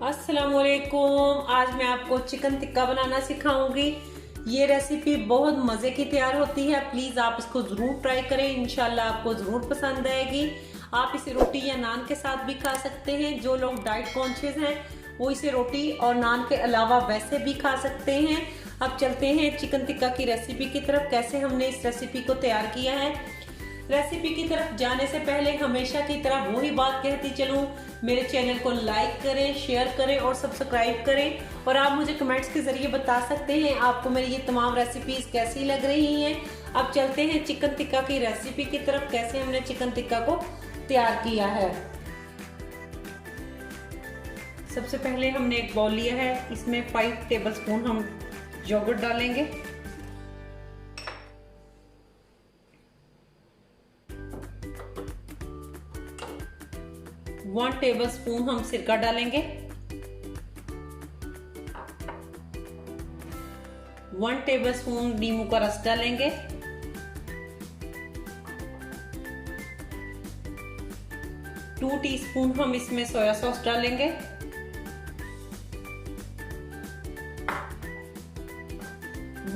अस्सलामुअलैकुम। आज मैं आपको चिकन टिक्का बनाना सिखाऊंगी। ये रेसिपी बहुत मज़े की तैयार होती है। प्लीज़ आप इसको ज़रूर ट्राई करें, इंशाल्लाह आपको ज़रूर पसंद आएगी। आप इसे रोटी या नान के साथ भी खा सकते हैं। जो लोग डाइट कॉन्शियस हैं वो इसे रोटी और नान के अलावा वैसे भी खा सकते हैं। अब चलते हैं चिकन टिक्का की रेसिपी की तरफ, कैसे हमने इस रेसिपी को तैयार किया है। रेसिपी की तरफ जाने से पहले हमेशा की तरह वही बात कहती चलूं, मेरे चैनल को लाइक करें, शेयर करें और सब्सक्राइब करें। और आप मुझे कमेंट्स के जरिए बता सकते हैं आपको मेरी ये तमाम रेसिपीज कैसी लग रही हैं। अब चलते हैं चिकन टिक्का की रेसिपी की तरफ, कैसे हमने चिकन टिक्का को तैयार किया है। सबसे पहले हमने एक बाउल लिया है, इसमें 5 टेबलस्पून हम योगर्ट डालेंगे। 1 टेबलस्पून हम सिरका डालेंगे। 1 टेबलस्पून नींबू का रस डालेंगे। 2 टीस्पून हम इसमें सोया सॉस डालेंगे।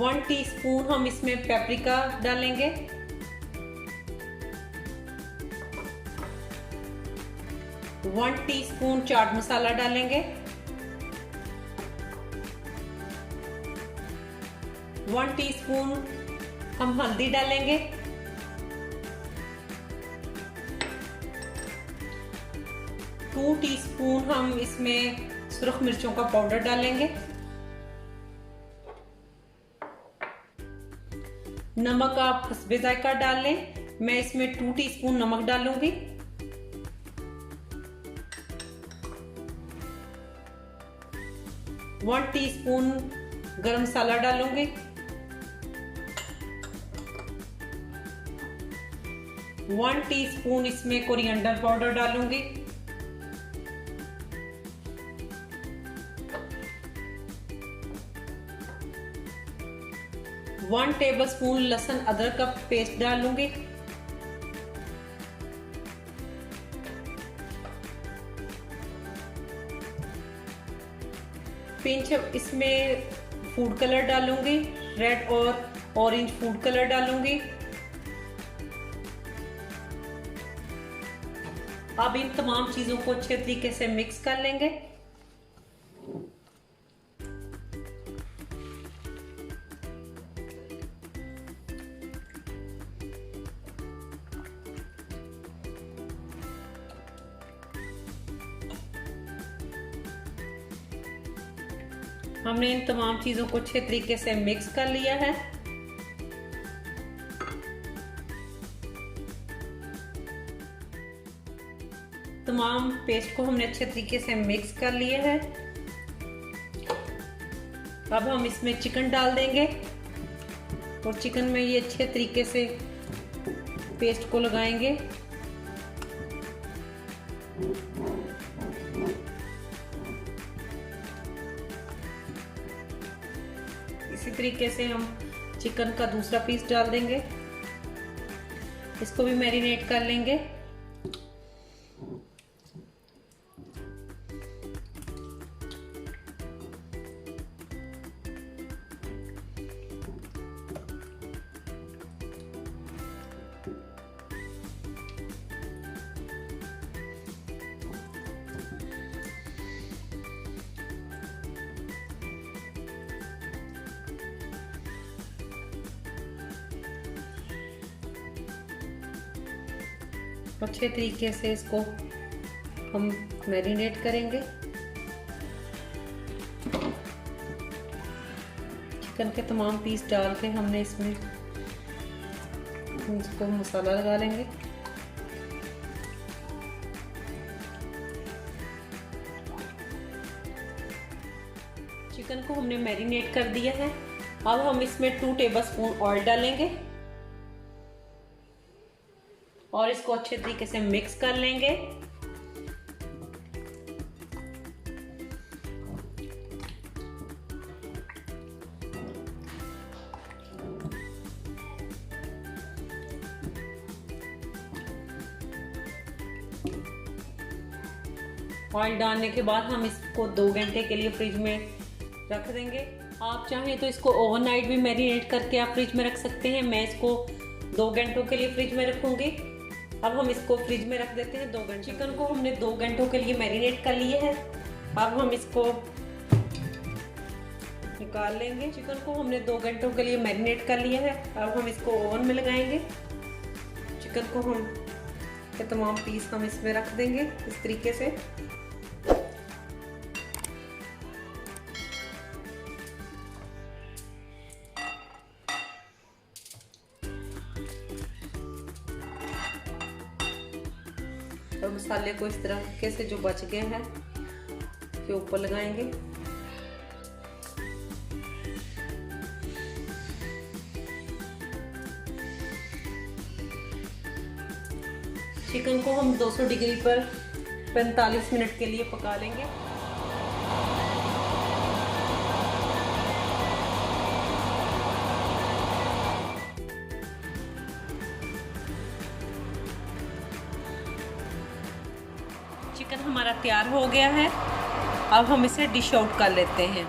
1 टीस्पून हम इसमें पेपरिका डालेंगे। 1 टीस्पून चाट मसाला डालेंगे। 1 टीस्पून हम हल्दी डालेंगे। 2 टीस्पून हम इसमें सुर्ख मिर्चों का पाउडर डालेंगे। नमक आप हस्बे जायका डाल लें, मैं इसमें 2 टीस्पून नमक डालूंगी। 1 टीस्पून गरम मसाला डालूंगी। 1 टीस्पून इसमें कोरिएंडर पाउडर डालूंगी। 1 टेबलस्पून लहसुन अदरक का पेस्ट डालूंगी। पिंच इसमें फूड कलर डालूंगी, रेड और ऑरेंज फूड कलर डालूंगी। अब इन तमाम चीजों को अच्छे तरीके से मिक्स कर लेंगे। हमने इन तमाम चीजों को अच्छे तरीके से मिक्स कर लिया है। तमाम पेस्ट को हमने अच्छे तरीके से मिक्स कर लिया है। अब हम इसमें चिकन डाल देंगे और चिकन में ये अच्छे तरीके से पेस्ट को लगाएंगे। इसी तरीके से हम चिकन का दूसरा पीस डाल देंगे, इसको भी मैरिनेट कर लेंगे। अच्छे तरीके से इसको हम मैरिनेट करेंगे। चिकन के तमाम पीस डाल के हमने इसमें इसको मसाला लगा लेंगे। चिकन को हमने मैरिनेट कर दिया है। अब हम इसमें 2 टेबलस्पून ऑयल डालेंगे और इसको अच्छे तरीके से मिक्स कर लेंगे। ऑयल डालने के बाद हम इसको 2 घंटे के लिए फ्रिज में रख देंगे। आप चाहें तो इसको ओवरनाइट भी मैरिनेट करके आप फ्रिज में रख सकते हैं। मैं इसको 2 घंटों के लिए फ्रिज में रखूँगी। अब हम इसको फ्रिज में रख देते हैं 2 घंटे। चिकन को हमने 2 घंटों के लिए मैरिनेट कर लिए है। अब हम इसको निकाल लेंगे। चिकन को हमने 2 घंटों के लिए मैरिनेट कर लिया है। अब हम इसको ओवन में लगाएंगे। चिकन को हम के तमाम पीस हम इसमें रख देंगे इस तरीके से। और मसाले को इस तरीके से जो बच गए हैं के ऊपर लगाएंगे। चिकन को हम 200 डिग्री पर 45 मिनट के लिए पका लेंगे। चिकन हमारा तैयार हो गया है। अब हम इसे डिश आउट कर लेते हैं।